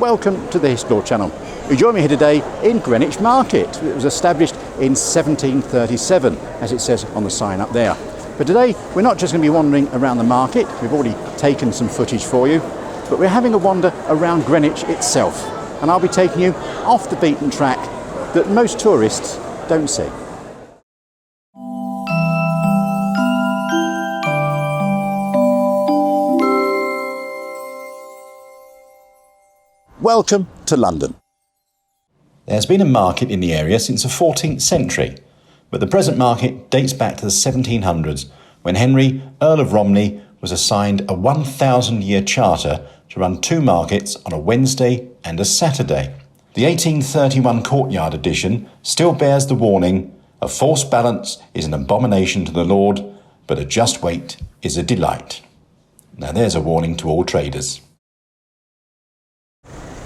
Welcome to the History Channel. You join me here today in Greenwich Market. It was established in 1737, as it says on the sign up there. But today we're not just going to be wandering around the market, we've already taken some footage for you, but we're having a wander around Greenwich itself. And I'll be taking you off the beaten track that most tourists don't see. Welcome to London. There's been a market in the area since the 14th century, but the present market dates back to the 1700s, when Henry, Earl of Romney, was assigned a 1,000-year charter to run two markets on a Wednesday and a Saturday. The 1831 Courtyard edition still bears the warning, "A false balance is an abomination to the Lord, but a just weight is a delight." Now there's a warning to all traders.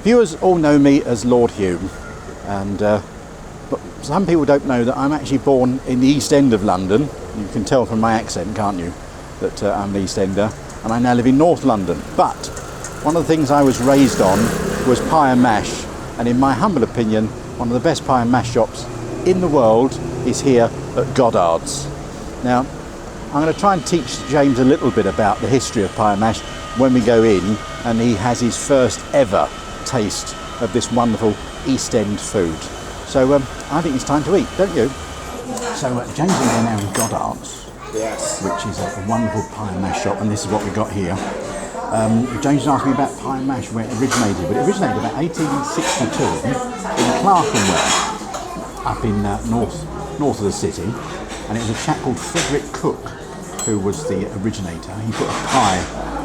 Viewers all know me as Lord Hume, and but some people don't know that I'm actually born in the East End of London. You can tell from my accent, can't you, that I'm an East Ender, and I now live in North London. But one of the things I was raised on was pie and mash, and in my humble opinion, one of the best pie and mash shops in the world is here at Goddard's. Now, I'm going to try and teach James a little bit about the history of pie and mash when we go in, and he has his first ever taste of this wonderful East End food. So I think it's time to eat, don't you? So James and I are now in Goddard's, yes, which is a wonderful pie and mash shop, and this is what we got here. James asked me about pie and mash, where it originated, but it originated about 1862 in Clerkenwell, up in north of the city, and it was a chap called Frederick Cook who was the originator. He put a pie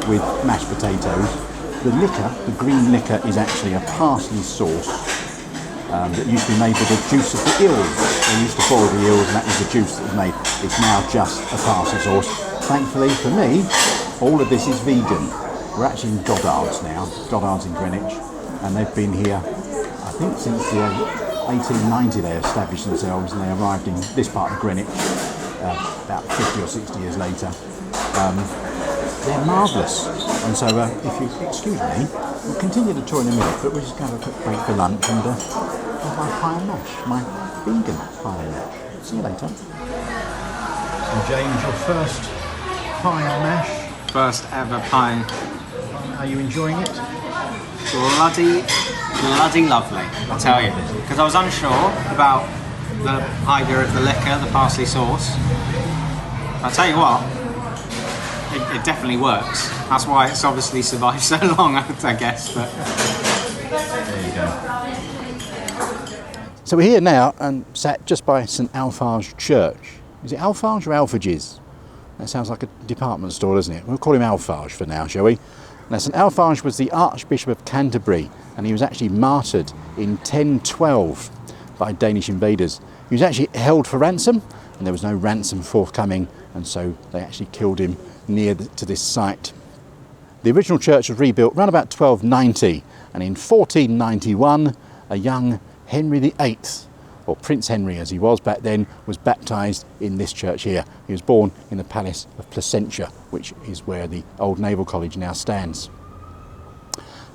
with mashed potatoes. The liquor, the green liquor, is actually a parsley sauce that used to be made with the juice of the eels. They used to boil the eels, and that was the juice that was made. It's now just a parsley sauce. Thankfully for me, all of this is vegan. We're actually in Goddard's now, Goddard's in Greenwich, and they've been here, I think, since the 1890 they established themselves, and they arrived in this part of Greenwich about 50 or 60 years later. They're marvellous, and so if you excuse me, we'll continue the tour in a minute, but we're just going to have a quick break for lunch and have my pie and mash, my vegan pie and mash. See you later. So James, your first pie and mash. first ever pie. Are you enjoying it? Bloody lovely, I'll tell you. Because I was unsure about the idea of the liquor, the parsley sauce. I'll tell you what, it definitely works. That's why it's obviously survived so long, I guess. But there you go. So we're here now and sat just by St Alfarge Church. Is it Alfarge or Alfarges? That sounds like a department store, doesn't it? We'll call him Alfarge for now, shall we? Now, St Alfarge was the Archbishop of Canterbury, and he was actually martyred in 1012 by Danish invaders. He was actually held for ransom, and there was no ransom forthcoming, and so they actually killed him near to this site. The original church was rebuilt around about 1290, and in 1491 a young Henry VIII, or Prince Henry as he was back then, was baptised in this church here. He was born in the Palace of Placentia, which is where the old Naval College now stands.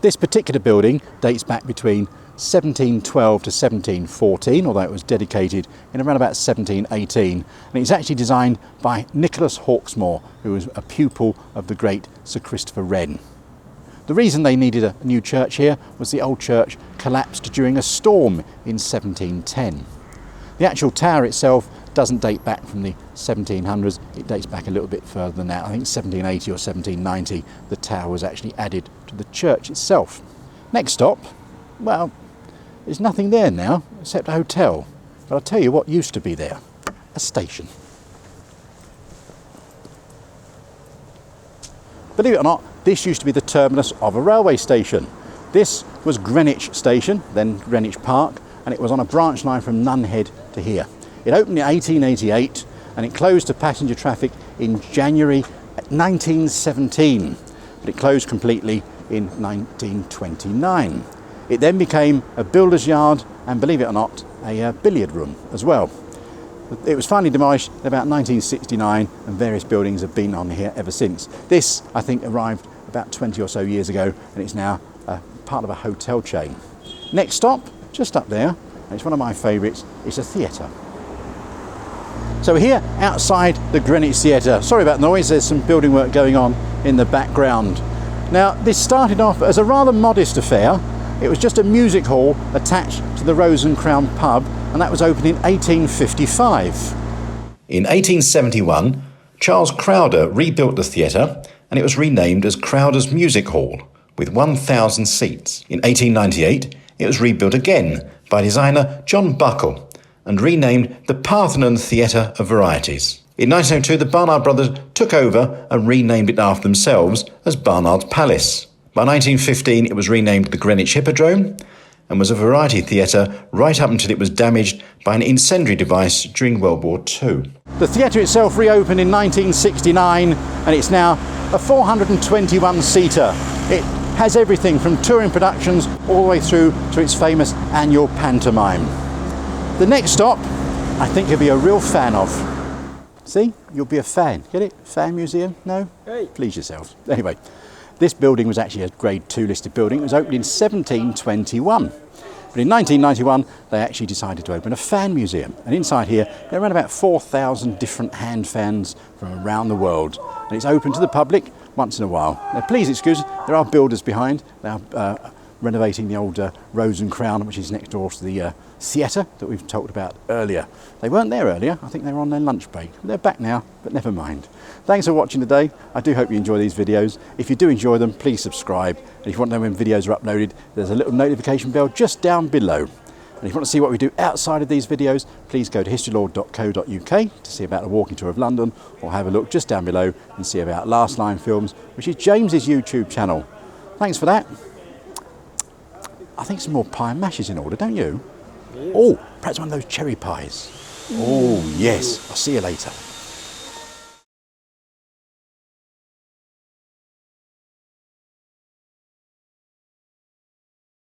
This particular building dates back between 1712 to 1714, although it was dedicated in around about 1718, and it's actually designed by Nicholas Hawksmoor, who was a pupil of the great Sir Christopher Wren. The reason they needed a new church here was the old church collapsed during a storm in 1710. The actual tower itself doesn't date back from the 1700s, it dates back a little bit further than that. I think 1780 or 1790 the tower was actually added to the church itself. Next stop, well, there's nothing there now except a hotel, but I'll tell you what used to be there, a station. Believe it or not, this used to be the terminus of a railway station. This was Greenwich Station, then Greenwich Park, and it was on a branch line from Nunhead to here. It opened in 1888 and it closed to passenger traffic in January 1917, but it closed completely in 1929. It then became a builder's yard and, believe it or not, a billiard room as well. It was finally demolished in about 1969 and various buildings have been on here ever since. This, I think, arrived about 20 or so years ago and it's now part of a hotel chain. Next stop, just up there, and it's one of my favourites, it's a theatre. So we're here outside the Greenwich Theatre. Sorry about the noise, there's some building work going on in the background. Now, this started off as a rather modest affair. It was just a music hall attached to the Rose and Crown pub, and that was opened in 1855. In 1871, Charles Crowder rebuilt the theatre, and it was renamed as Crowder's Music Hall, with 1,000 seats. In 1898, it was rebuilt again by designer John Buckle, and renamed the Parthenon Theatre of Varieties. In 1902, the Barnard brothers took over and renamed it after themselves as Barnard's Palace. By 1915, it was renamed the Greenwich Hippodrome and was a variety theatre right up until it was damaged by an incendiary device during World War II. The theatre itself reopened in 1969, and it's now a 421-seater. It has everything from touring productions all the way through to its famous annual pantomime. The next stop, I think you'll be a real fan of. See, you'll be a fan. Get it? Fan Museum? No? Hey. Please yourselves. Anyway, this building was actually a Grade 2 listed building. It was opened in 1721. But in 1991, they actually decided to open a fan museum. And inside here, there are around about 4,000 different hand fans from around the world. And it's open to the public once in a while. Now, please excuse, there are builders behind. They are renovating the old Rose and Crown, which is next door to the theatre that we've talked about earlier. They weren't there earlier. I think they were on their lunch break. They're back now, but never mind. Thanks for watching today. I do hope you enjoy these videos. If you do enjoy them, please subscribe. And if you want to know when videos are uploaded, there's a little notification bell just down below. And if you want to see what we do outside of these videos, please go to historylord.co.uk to see about a walking tour of London, or have a look just down below and see about Last Line Films, which is James's YouTube channel. Thanks for that. I think some more pie and mash is in order, don't you? Yes. Oh, perhaps one of those cherry pies. Oh, yes. I'll see you later.